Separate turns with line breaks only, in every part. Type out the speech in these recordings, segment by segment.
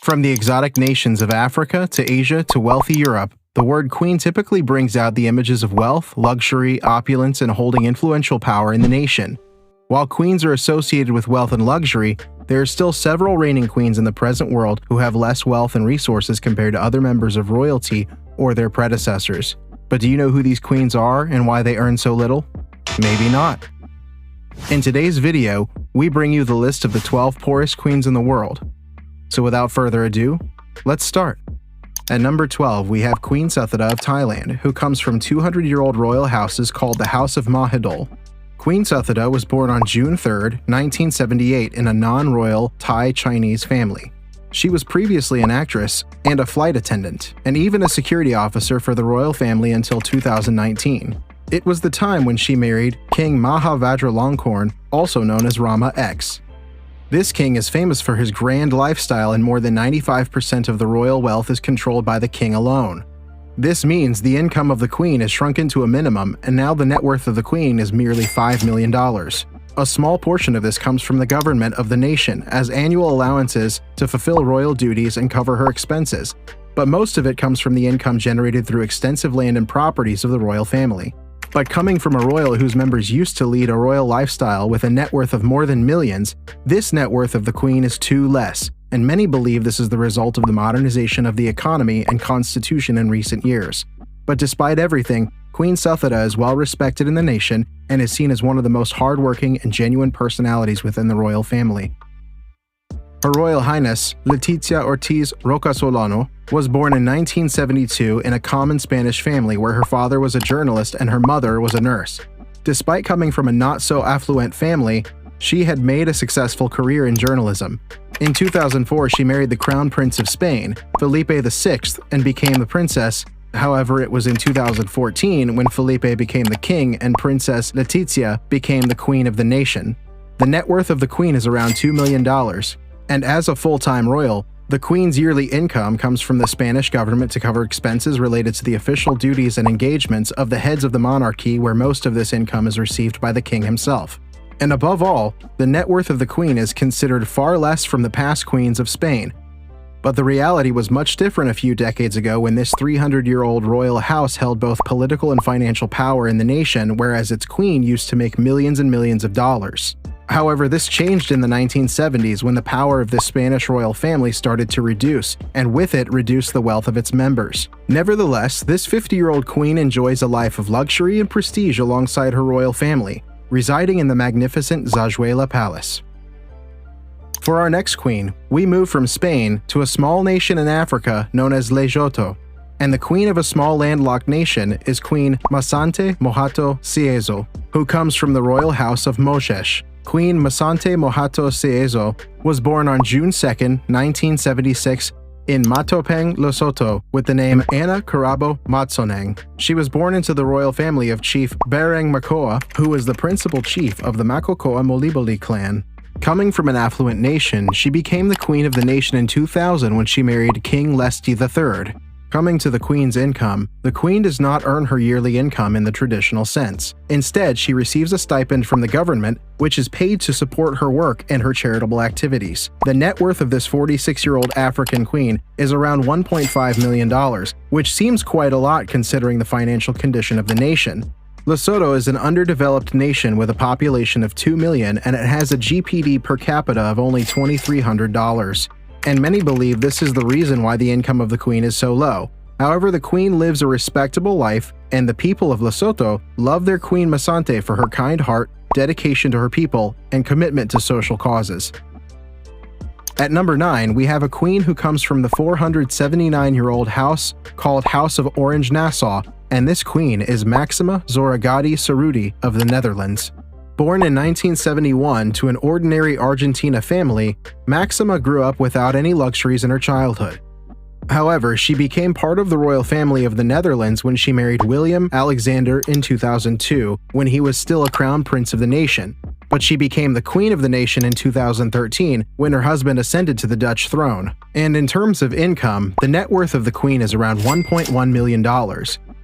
From the exotic nations of Africa to Asia to wealthy Europe, the word queen typically brings out the images of wealth, luxury, opulence, and holding influential power in the nation. While queens are associated with wealth and luxury, there are still several reigning queens in the present world who have less wealth and resources compared to other members of royalty or their predecessors. But do you know who these queens are and why they earn so little? Maybe not. In today's video, we bring you the list of the 12 poorest queens in the world. So without further ado, let's start. At number 12, we have Queen Suthida of Thailand, who comes from 200-year-old royal houses called the House of Mahidol. Queen Suthida was born on June 3, 1978 in a non-royal Thai-Chinese family. She was previously an actress and a flight attendant, and even a security officer for the royal family until 2019. It was the time when she married King Maha Vajiralongkorn, also known as Rama X. This king is famous for his grand lifestyle, and more than 95% of the royal wealth is controlled by the king alone. This means the income of the queen is shrunken to a minimum, and now the net worth of the queen is merely $5 million. A small portion of this comes from the government of the nation as annual allowances to fulfill royal duties and cover her expenses, but most of it comes from the income generated through extensive land and properties of the royal family. But coming from a royal whose members used to lead a royal lifestyle with a net worth of more than millions, this net worth of the queen is too less, and many believe this is the result of the modernization of the economy and constitution in recent years. But despite everything, Queen Suthida is well respected in the nation and is seen as one of the most hardworking and genuine personalities within the royal family. Her Royal Highness, Letizia Ortiz Rocasolano, was born in 1972 in a common Spanish family where her father was a journalist and her mother was a nurse. Despite coming from a not-so-affluent family, she had made a successful career in journalism. In 2004, she married the Crown Prince of Spain, Felipe VI, and became the princess. However, it was in 2014 when Felipe became the king and Princess Letizia became the queen of the nation. The net worth of the queen is around $2 million. And as a full-time royal, the queen's yearly income comes from the Spanish government to cover expenses related to the official duties and engagements of the heads of the monarchy, where most of this income is received by the king himself. And above all, the net worth of the queen is considered far less from the past queens of Spain. But the reality was much different a few decades ago when this 300-year-old royal house held both political and financial power in the nation, whereas its queen used to make millions and millions of dollars. However, this changed in the 1970s when the power of the Spanish royal family started to reduce, and with it reduced the wealth of its members. Nevertheless, this 50-year-old queen enjoys a life of luxury and prestige alongside her royal family, residing in the magnificent Zajuela Palace. For our next queen, we move from Spain to a small nation in Africa known as Lesotho, and the queen of a small landlocked nation is Queen Masante Mohato Siezo, who comes from the royal house of Moshesh. Queen Masante Mohato Siezo was born on June 2, 1976 in Matopeng, Lesotho, with the name Anna Karabo Matsoneng. She was born into the royal family of Chief Bereng Makoa, who was the principal chief of the Makokoa Moliboli clan. Coming from an affluent nation, she became the queen of the nation in 2000 when she married King Lesti III. Coming to the queen's income, the queen does not earn her yearly income in the traditional sense. Instead, she receives a stipend from the government, which is paid to support her work and her charitable activities. The net worth of this 46-year-old African queen is around $1.5 million, which seems quite a lot considering the financial condition of the nation. Lesotho is an underdeveloped nation with a population of 2 million, and it has a GPD per capita of only $2,300. And many believe this is the reason why the income of the queen is so low. However, the queen lives a respectable life, and the people of Lesotho love their Queen Masante for her kind heart, dedication to her people, and commitment to social causes. At number 9, we have a queen who comes from the 479-year-old house called House of Orange-Nassau, and this queen is Maxima Zorigati Cerruti of the Netherlands. Born in 1971 to an ordinary Argentina family, Maxima grew up without any luxuries in her childhood. However, she became part of the royal family of the Netherlands when she married William Alexander in 2002, when he was still a crown prince of the nation. But she became the queen of the nation in 2013 when her husband ascended to the Dutch throne. And in terms of income, the net worth of the queen is around $1.1 million.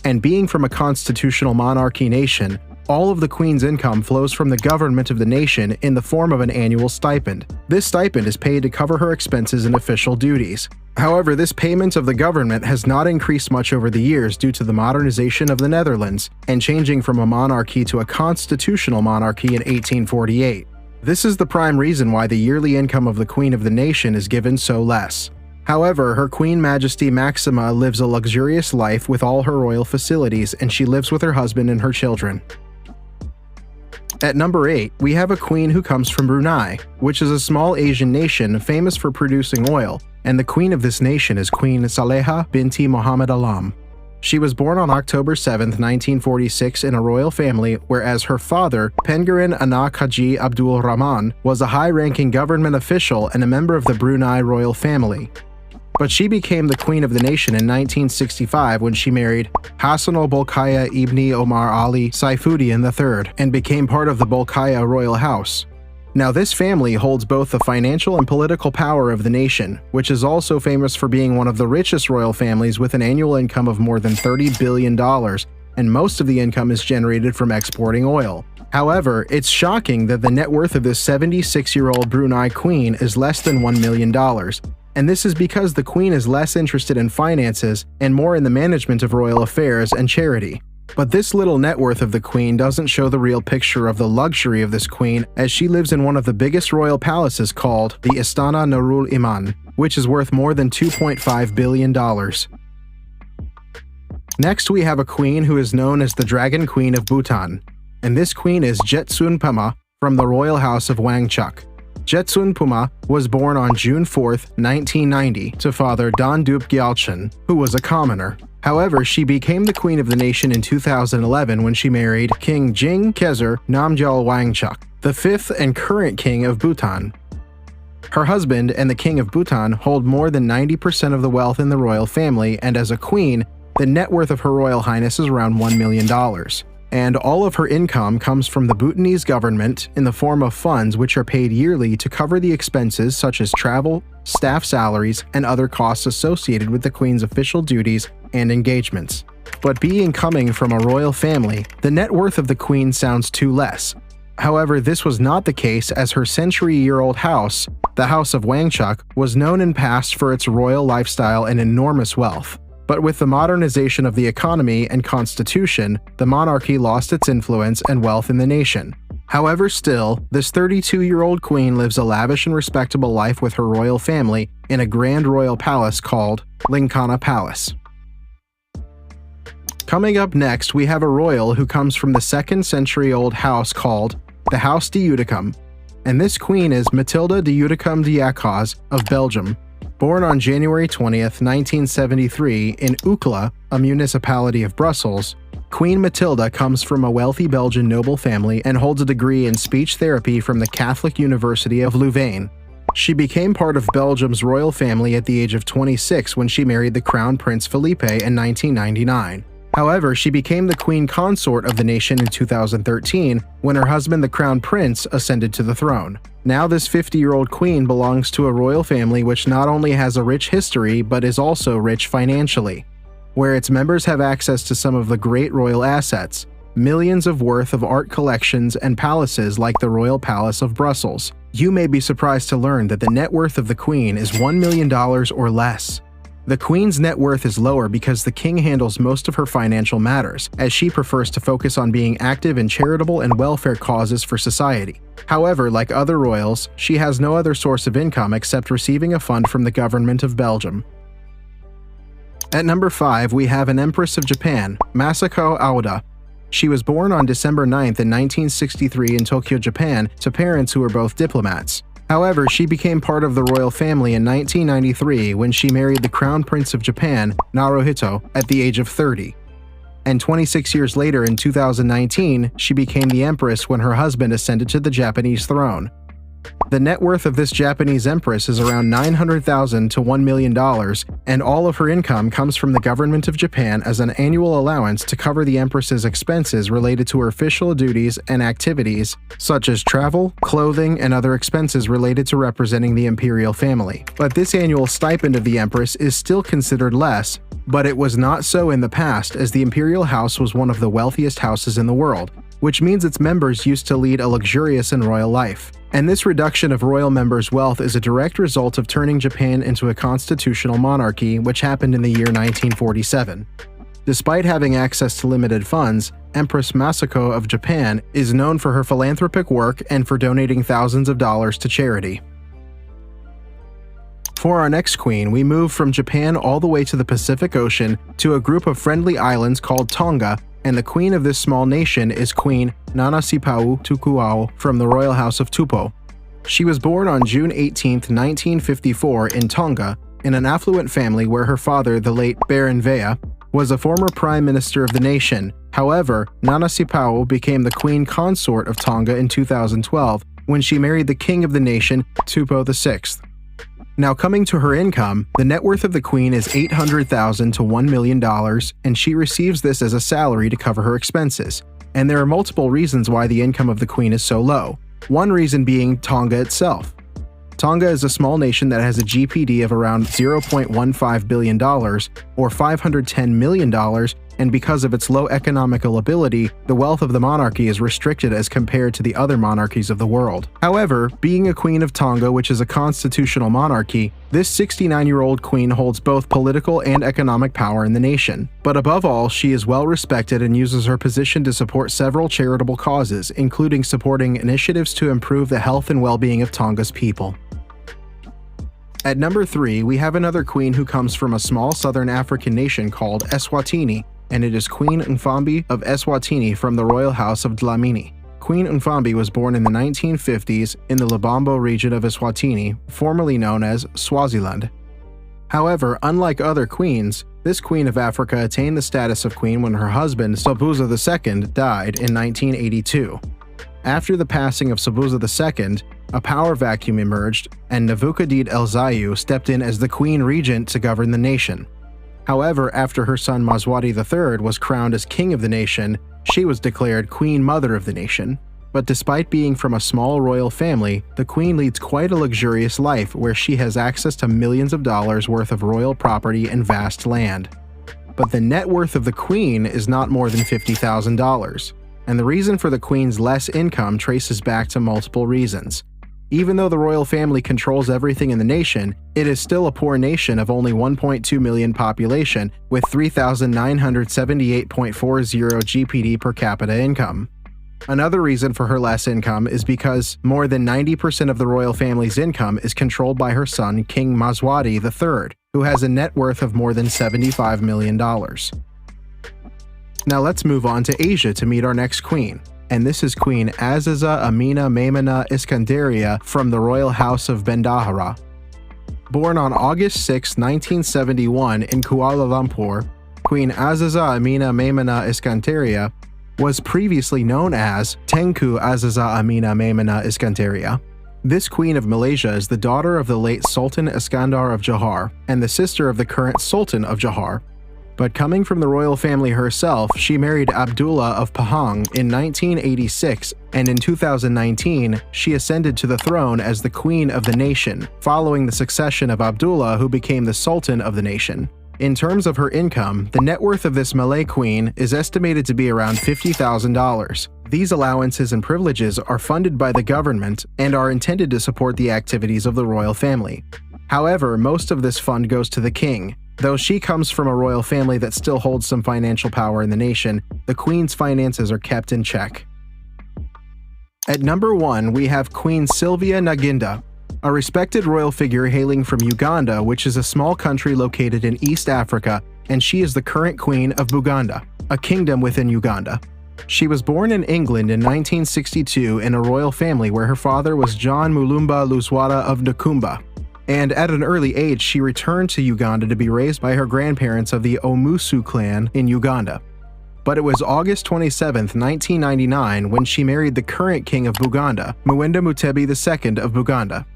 And being from a constitutional monarchy nation, All of the Queen's income flows from the government of the nation in the form of an annual stipend. This stipend is paid to cover her expenses and official duties. However, this payment of the government has not increased much over the years due to the modernization of the Netherlands and changing from a monarchy to a constitutional monarchy in 1848. This is the prime reason why the yearly income of the Queen of the nation is given so less. However, Her Queen Majesty Maxima lives a luxurious life with all her royal facilities, and she lives with her husband and her children. At number 8, we have a queen who comes from Brunei, which is a small Asian nation famous for producing oil, and the queen of this nation is Queen Saleha binti Muhammad Alam. She was born on October 7, 1946 in a royal family, whereas her father, Pengiran Anak Haji Abdul Rahman, was a high-ranking government official and a member of the Brunei royal family. But she became the queen of the nation in 1965 when she married Hassan al-Bolkiah ibn Omar Ali Saifuddin III and became part of the Bolkiah royal house. Now, this family holds both the financial and political power of the nation, which is also famous for being one of the richest royal families with an annual income of more than $30 billion, and most of the income is generated from exporting oil. However, it's shocking that the net worth of this 76-year-old Brunei queen is less than $1 million. And this is because the queen is less interested in finances and more in the management of royal affairs and charity. But this little net worth of the queen doesn't show the real picture of the luxury of this queen, as she lives in one of the biggest royal palaces called the Istana Nurul Iman, which is worth more than $2.5 billion. Next, we have a queen who is known as the Dragon Queen of Bhutan, and this queen is Jetsun Pema from the royal house of Wangchuck. Jetsun Pema was born on June 4, 1990, to father Dondup Gyaltsen, who was a commoner. However, she became the queen of the nation in 2011 when she married King Jing Khesar Namgyal Wangchuck, the fifth and current king of Bhutan. Her husband and the king of Bhutan hold more than 90% of the wealth in the royal family, and as a queen, the net worth of Her Royal Highness is around $1 million. And all of her income comes from the Bhutanese government in the form of funds which are paid yearly to cover the expenses such as travel, staff salaries, and other costs associated with the Queen's official duties and engagements. But coming from a royal family, the net worth of the Queen sounds too less. However, this was not the case, as her century-year-old house, the House of Wangchuck, was known in past for its royal lifestyle and enormous wealth. But with the modernization of the economy and constitution, the monarchy lost its influence and wealth in the nation. However, still, this 32-year-old queen lives a lavish and respectable life with her royal family in a grand royal palace called Lincana Palace. Coming up next, we have a royal who comes from the 2nd century-old house called the House de Uticum, and this queen is Matilda de Uticum de Jacques of Belgium. Born on January 20th, 1973 in Ucla, a municipality of Brussels, Queen Matilda comes from a wealthy Belgian noble family and holds a degree in speech therapy from the Catholic University of Louvain. She became part of Belgium's royal family at the age of 26 when she married the Crown Prince Felipe in 1999. However, she became the queen consort of the nation in 2013 when her husband, the Crown Prince, ascended to the throne. Now this 50-year-old queen belongs to a royal family which not only has a rich history but is also rich financially, where its members have access to some of the great royal assets, millions of worth of art collections and palaces like the Royal Palace of Brussels. You may be surprised to learn that the net worth of the queen is $1 million or less. The queen's net worth is lower because the king handles most of her financial matters, as she prefers to focus on being active in charitable and welfare causes for society. However, like other royals, she has no other source of income except receiving a fund from the government of Belgium. At number 5, we have an Empress of Japan, Masako Aoda. She was born on December 9th in 1963 in Tokyo, Japan, to parents who were both diplomats. However, she became part of the royal family in 1993 when she married the Crown Prince of Japan, Naruhito, at the age of 30. And 26 years later, in 2019, she became the Empress when her husband ascended to the Japanese throne. The net worth of this Japanese Empress is around $900,000 to $1 million, and all of her income comes from the government of Japan as an annual allowance to cover the Empress's expenses related to her official duties and activities, such as travel, clothing, and other expenses related to representing the imperial family. But this annual stipend of the Empress is still considered less, but it was not so in the past, as the imperial house was one of the wealthiest houses in the world. which means its members used to lead a luxurious and royal life. And this reduction of royal members' wealth is a direct result of turning Japan into a constitutional monarchy, which happened in the year 1947. Despite having access to limited funds, Empress Masako of Japan is known for her philanthropic work and for donating thousands of dollars to charity. For our next queen, we move from Japan all the way to the Pacific Ocean to a group of friendly islands called Tonga, and the queen of this small nation is Queen Nanasipau Tukuau from the Royal House of Tupou. She was born on June 18, 1954 in Tonga, in an affluent family where her father, the late Baron Vea, was a former prime minister of the nation. However, Nanasipau became the queen consort of Tonga in 2012 when she married the king of the nation, Tupou VI. Now coming to her income, the net worth of the queen is $800,000 to $1 million, and she receives this as a salary to cover her expenses. And there are multiple reasons why the income of the queen is so low. One reason being Tonga itself. Tonga is a small nation that has a GPD of around $0.15 billion or $510 million, and because of its low economical ability, the wealth of the monarchy is restricted as compared to the other monarchies of the world. However, being a queen of Tonga, which is a constitutional monarchy, this 69-year-old queen holds both political and economic power in the nation. But above all, she is well respected and uses her position to support several charitable causes, including supporting initiatives to improve the health and well-being of Tonga's people. At number 3, we have another queen who comes from a small southern African nation called Eswatini, and it is Queen Mfambi of Eswatini from the Royal House of Dlamini. Queen Mfambi was born in the 1950s in the Lubombo region of Eswatini, formerly known as Swaziland. However, unlike other queens, this queen of Africa attained the status of queen when her husband, Sobhuza II, died in 1982. After the passing of Sobhuza II, a power vacuum emerged, and Navukadid El-Zayu stepped in as the queen regent to govern the nation. However, after her son Maswati III was crowned as king of the nation, she was declared Queen Mother of the nation. But despite being from a small royal family, the queen leads quite a luxurious life where she has access to millions of dollars worth of royal property and vast land. But the net worth of the queen is not more than $50,000. And the reason for the queen's less income traces back to multiple reasons. Even though the royal family controls everything in the nation, it is still a poor nation of only 1.2 million population with 3,978.40 GPD per capita income. Another reason for her less income is because more than 90% of the royal family's income is controlled by her son, King Maswati III, who has a net worth of more than $75 million. Now let's move on to Asia to meet our next queen. And this is Queen Aziza Amina Maimuna Iskandaria from the Royal House of Bendahara. Born on August 6, 1971 in Kuala Lumpur, Queen Aziza Amina Maimuna Iskandaria was previously known as Tengku Aziza Amina Maimuna Iskandaria. This queen of Malaysia is the daughter of the late Sultan Iskandar of Johor and the sister of the current Sultan of Johor. But coming from the royal family herself, she married Abdullah of Pahang in 1986, and in 2019, she ascended to the throne as the queen of the nation, following the succession of Abdullah, who became the sultan of the nation. In terms of her income, the net worth of this Malay queen is estimated to be around $50,000. These allowances and privileges are funded by the government and are intended to support the activities of the royal family. However, most of this fund goes to the king. Though she comes from a royal family that still holds some financial power in the nation, the queen's finances are kept in check. At number 1, we have Queen Sylvia Nyaginda, a respected royal figure hailing from Uganda, which is a small country located in East Africa, and she is the current queen of Buganda, a kingdom within Uganda. She was born in England in 1962 in a royal family where her father was John Mulumba Luswata of Nakumba. And at an early age, she returned to Uganda to be raised by her grandparents of the Omusu clan in Uganda. But it was August 27, 1999 when she married the current king of Buganda, Mwenda Mutebi II of Buganda.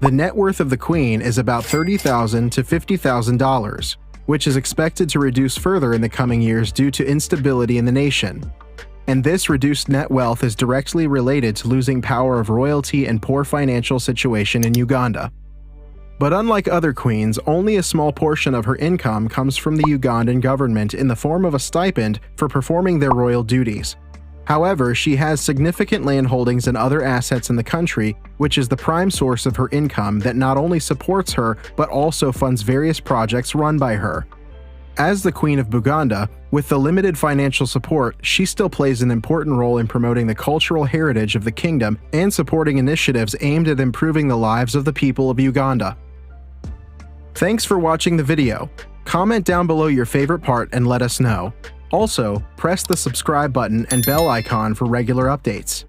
The net worth of the queen is about $30,000 to $50,000, which is expected to reduce further in the coming years due to instability in the nation. And this reduced net wealth is directly related to losing power of royalty and poor financial situation in Uganda. But unlike other queens, only a small portion of her income comes from the Ugandan government in the form of a stipend for performing their royal duties. However, she has significant land holdings and other assets in the country, which is the prime source of her income that not only supports her but also funds various projects run by her. As the Queen of Buganda, with the limited financial support, she still plays an important role in promoting the cultural heritage of the kingdom and supporting initiatives aimed at improving the lives of the people of Uganda. Thanks for watching the video. Comment down below your favorite part and let us know. Also, press the subscribe button and bell icon for regular updates.